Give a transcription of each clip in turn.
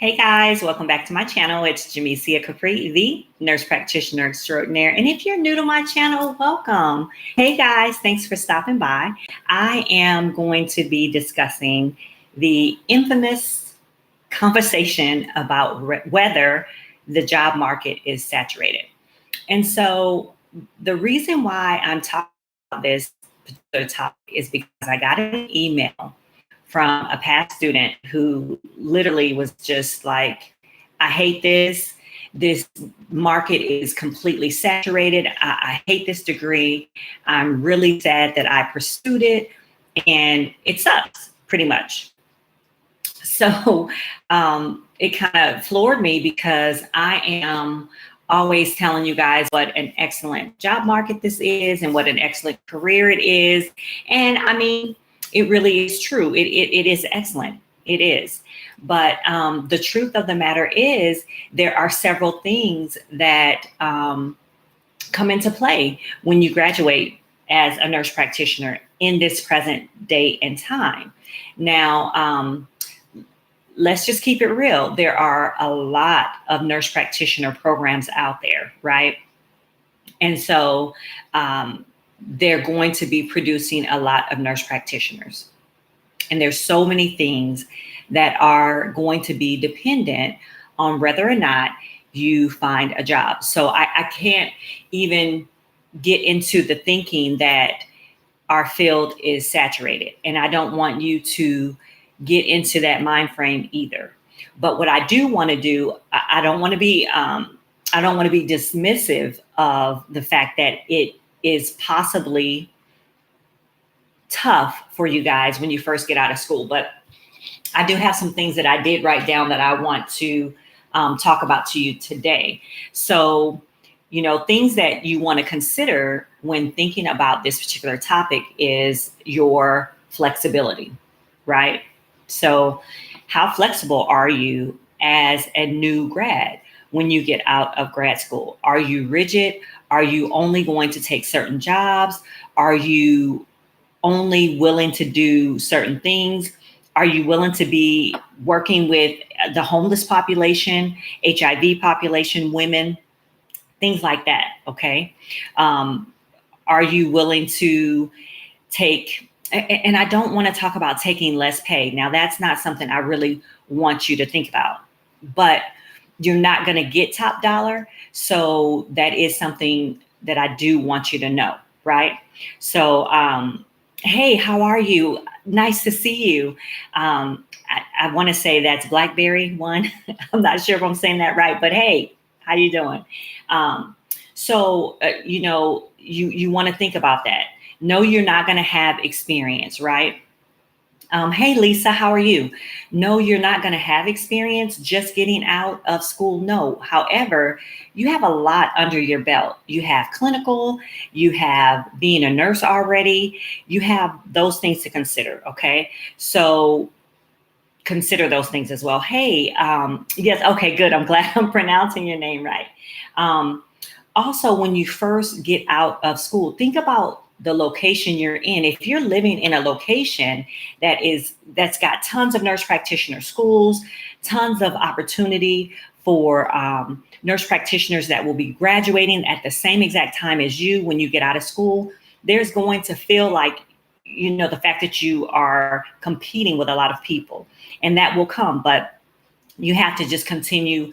Hey guys, welcome back to my channel. It's Jamesia Capri, the nurse practitioner extraordinaire. And if you're new to my channel, welcome. Hey guys, thanks for stopping by. I am going to be discussing the infamous conversation about whether the job market is saturated. And so the reason why I'm talking about this particular topic is because I got an email from a past student who literally was just like, I hate this. This market is completely saturated. I hate this degree. I'm really sad that I pursued it and it sucks pretty much. So it kind of floored me because I am always telling you guys what an excellent job market this is and what an excellent career it is. And I mean, it really is true. It is excellent. It is. But the truth of the matter is there are several things that come into play when you graduate as a nurse practitioner in this present day and time. Now, let's just keep it real. There are a lot of nurse practitioner programs out there, right? And so they're going to be producing a lot of nurse practitioners. And there's so many things that are going to be dependent on whether or not you find a job. So I can't even get into the thinking that our field is saturated. And I don't want you to get into that mind frame either. But what I do want to do, I don't want to be dismissive of the fact that it is possibly tough for you guys when you first get out of school. But I do have some things that I did write down that I want to talk about to you today. So, things that you want to consider when thinking about this particular topic is your flexibility, right? So how flexible are you as a new grad when you get out of grad school? Are you rigid? Are you only going to take certain jobs? Are you only willing to do certain things? Are you willing to be working with the homeless population, HIV population, women, things like that? Okay. Are you willing to take, and I don't want to talk about taking less pay. Now, that's not something I really want you to think about, but you're not going to get top dollar. So that is something that I do want you to know, right? So, hey, how are you? Nice to see you. I want to say that's Blackberry one. I'm not sure if I'm saying that right, but hey, how you doing? You want to think about that. No, you're not going to have experience, right? Hey, Lisa, how are you? No, you're not going to have experience just getting out of school. No. However, you have a lot under your belt. You have clinical, you have being a nurse already, you have those things to consider. Okay. So consider those things as well. Hey, yes. Okay, good. I'm glad I'm pronouncing your name right. Also, when you first get out of school, think about the location you're in. If you're living in a location that's got tons of nurse practitioner schools, tons of opportunity for nurse practitioners that will be graduating at the same exact time as you when you get out of school, there's going to feel like, the fact that you are competing with a lot of people, and that will come, but you have to just continue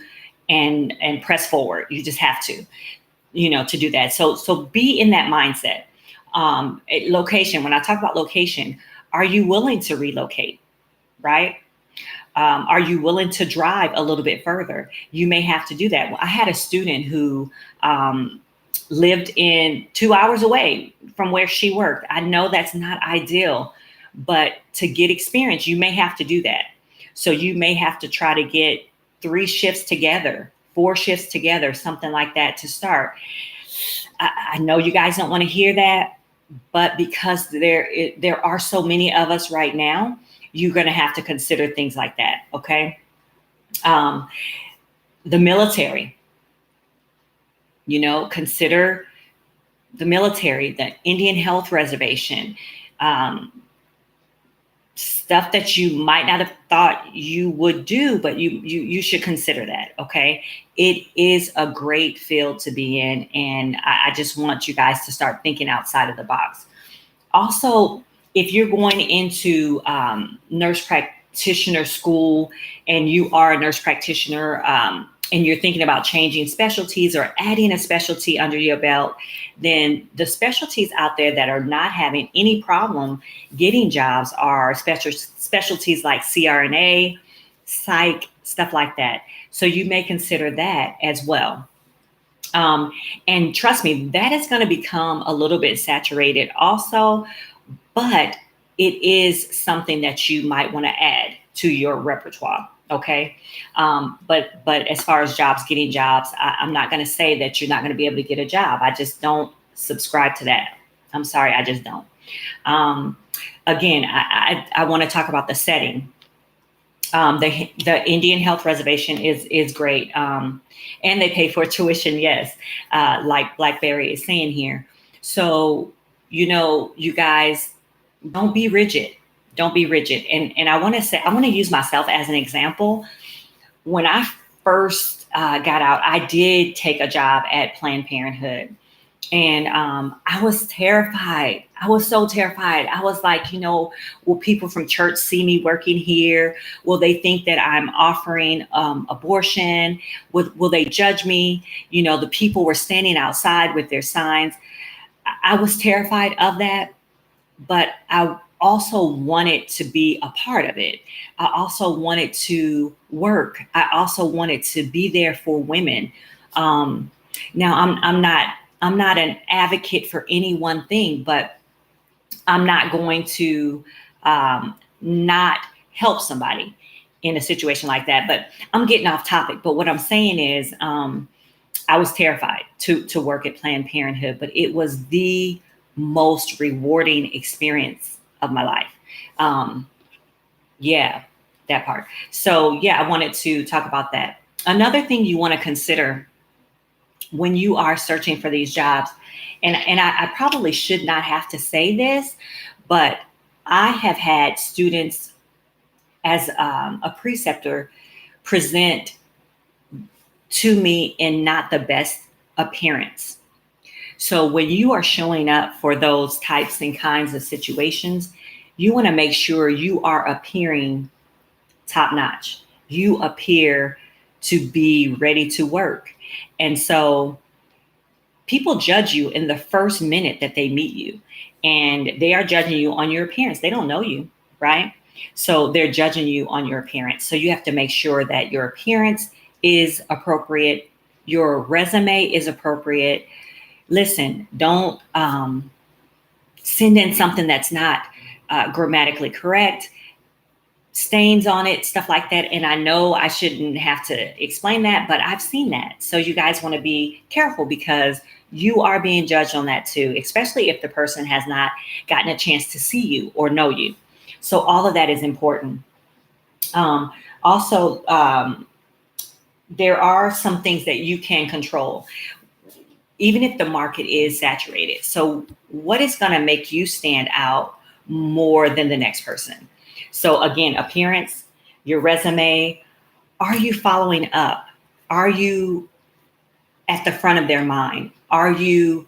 and press forward. You just have to, to do that. So be in that mindset. Location, when I talk about location, are you willing to relocate, right? Are you willing to drive a little bit further? You may have to do that. Well, I had a student who lived in 2 hours away from where she worked. I know that's not ideal, but to get experience, you may have to do that. So you may have to try to get 3 shifts together, 4 shifts together, something like that to start. I know you guys don't want to hear that, but because there are so many of us right now, you're going to have to consider things like that. Okay. The military, consider the military, the Indian Health Reservation, stuff that you might not have thought you would do, but you should consider that. Okay, it is a great field to be in, and I just want you guys to start thinking outside of the box. Also, if you're going into nurse practitioner school and you are a nurse practitioner, and you're thinking about changing specialties or adding a specialty under your belt, then the specialties out there that are not having any problem getting jobs are specialties like CRNA, psych, stuff like that. So you may consider that as well. And trust me, that is going to become a little bit saturated also, but it is something that you might want to add to your repertoire. Okay. But as far as getting jobs, I'm not going to say that you're not going to be able to get a job. I just don't subscribe to that. I'm sorry. I just don't. Again, I want to talk about the setting. The Indian Health Reservation is great. And they pay for tuition. Yes. Like Barry is saying here. So, you guys, don't be rigid. Don't be rigid. And I want to use myself as an example. When I first got out, I did take a job at Planned Parenthood. And I was terrified. I was so terrified. I was like, will people from church see me working here? Will they think that I'm offering abortion? Will they judge me? The people were standing outside with their signs. I was terrified of that, but I also wanted to be a part of it. I also wanted to work. I also wanted to be there for women. Now I'm not an advocate for any one thing, but I'm not going to not help somebody in a situation like that. But I'm getting off topic. But what I'm saying is I was terrified to work at Planned Parenthood, but it was the most rewarding experience of my life. Yeah, that part. So yeah, I wanted to talk about that. Another thing you want to consider when you are searching for these jobs, and I probably should not have to say this, but I have had students as a preceptor present to me in not the best appearance. So when you are showing up for those types and kinds of situations, you want to make sure you are appearing top notch. You appear to be ready to work. And so people judge you in the first minute that they meet you, and they are judging you on your appearance. They don't know you, right? So they're judging you on your appearance. So you have to make sure that your appearance is appropriate. Your resume is appropriate. Listen, don't send in something that's not grammatically correct, stains on it, stuff like that. And I know I shouldn't have to explain that, but I've seen that. So you guys want to be careful because you are being judged on that too, especially if the person has not gotten a chance to see you or know you. So all of that is important. Also, there are some things that you can control, even if the market is saturated. So what is going to make you stand out more than the next person? So again, appearance, your resume, are you following up? Are you at the front of their mind? Are you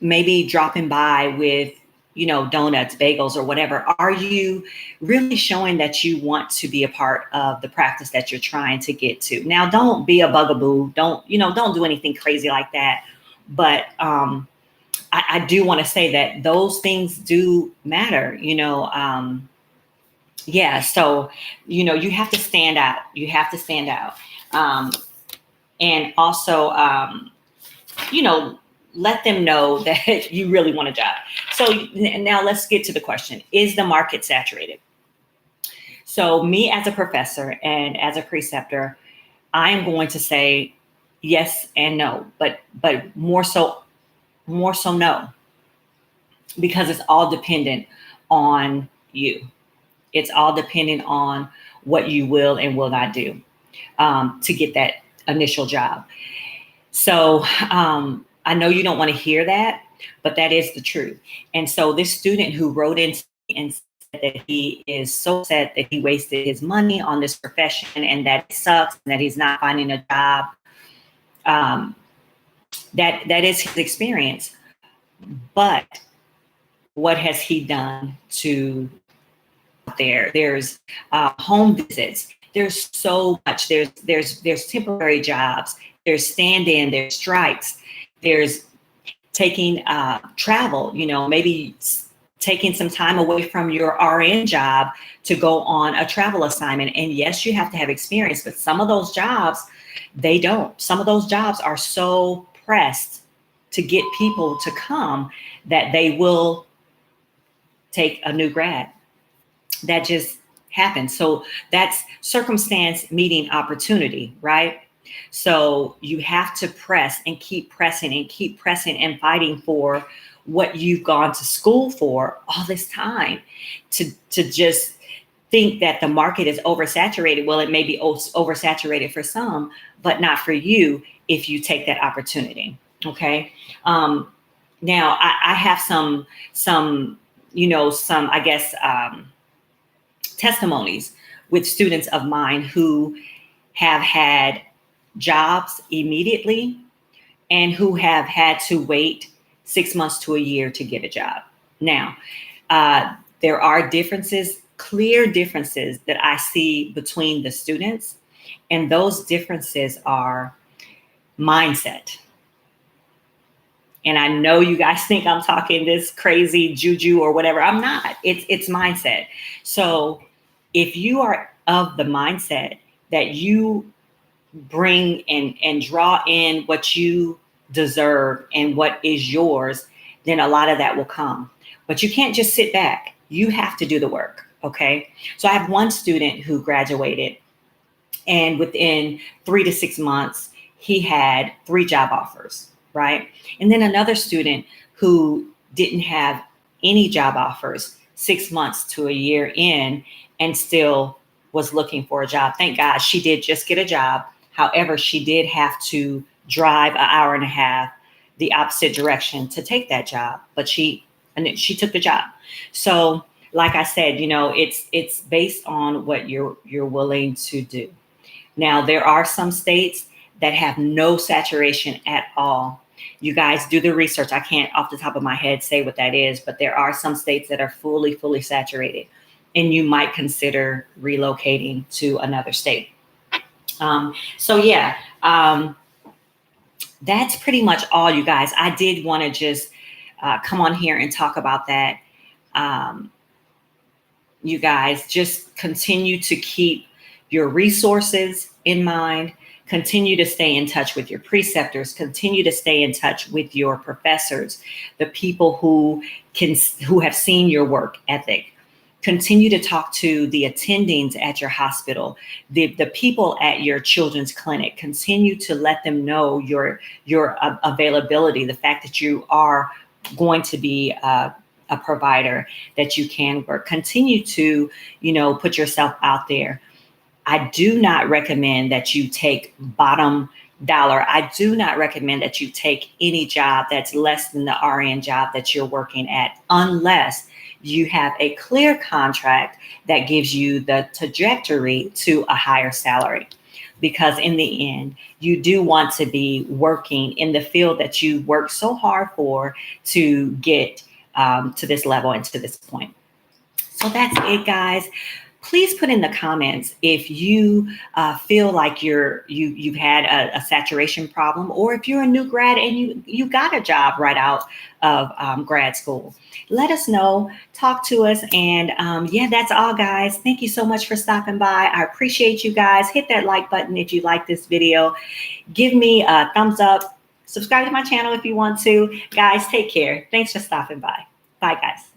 maybe dropping by with, donuts, bagels, or whatever? Are you really showing that you want to be a part of the practice that you're trying to get to? Now, don't be a bugaboo. Don't do anything crazy like that. But I do want to say that those things do matter, yeah. So, you have to stand out. You have to stand out. And also, let them know that you really want a job. So now let's get to the question. Is the market saturated? So me as a professor and as a preceptor, I'm going to say yes and no, but more so no, because it's all dependent on you. It's all dependent on what you will and will not do to get that initial job. So I know you don't want to hear that, but that is the truth. And so this student who wrote in and that he is so upset that he wasted his money on this profession and that it sucks and that he's not finding a job. That is his experience. But what has he done to there's home visits, there's so much, there's temporary jobs, there's stand-in, there's strikes, there's taking travel, maybe taking some time away from your RN job to go on a travel assignment. And yes, you have to have experience, but some of those jobs, they don't. Some of those jobs are so pressed to get people to come that they will take a new grad. That just happens. So that's circumstance meeting opportunity, right? So you have to press and keep pressing and fighting for what you've gone to school for all this time. To just think that the market is oversaturated. Well, it may be oversaturated for some, but not for you if you take that opportunity. Okay. Now I have some I guess testimonies with students of mine who have had jobs immediately and who have had to wait 6 months to a year to get a job. Now, there are differences, clear differences that I see between the students, and those differences are mindset. And I know you guys think I'm talking this crazy juju or whatever. I'm not. It's mindset. So if you are of the mindset that you bring and draw in what you deserve and what is yours, then a lot of that will come. But you can't just sit back. You have to do the work. Okay. So I have one student who graduated, and within 3 to 6 months, he had 3 job offers. Right. And then another student who didn't have any job offers 6 months to a year in and still was looking for a job. Thank God she did just get a job. However, she did have to drive an hour and a half the opposite direction to take that job, but she took the job. So like I said, it's based on what you're willing to do. Now, there are some states that have no saturation at all. You guys do the research. I can't off the top of my head say what that is, but there are some states that are fully saturated, and you might consider relocating to another state. That's pretty much all, you guys. I did want to just come on here and talk about that. You guys just continue to keep your resources in mind. Continue to stay in touch with your preceptors, continue to stay in touch with your professors, the people who have seen your work ethic. Continue to talk to the attendings at your hospital, the people at your children's clinic. Continue to let them know your availability, the fact that you are going to be a provider, that you can work. Continue to, put yourself out there. I do not recommend that you take bottom dollar. I do not recommend that you take any job that's less than the RN job that you're working at, unless you have a clear contract that gives you the trajectory to a higher salary. Because in the end, you do want to be working in the field that you worked so hard for to get to this level and to this point. So that's it, guys. Please put in the comments if you feel like you've had a saturation problem, or if you're a new grad and you got a job right out of grad school. Let us know, talk to us, and that's all, guys. Thank you so much for stopping by. I appreciate you guys. Hit that like button if you like this video. Give me a thumbs up. Subscribe to my channel if you want to. Guys, take care. Thanks for stopping by. Bye, guys.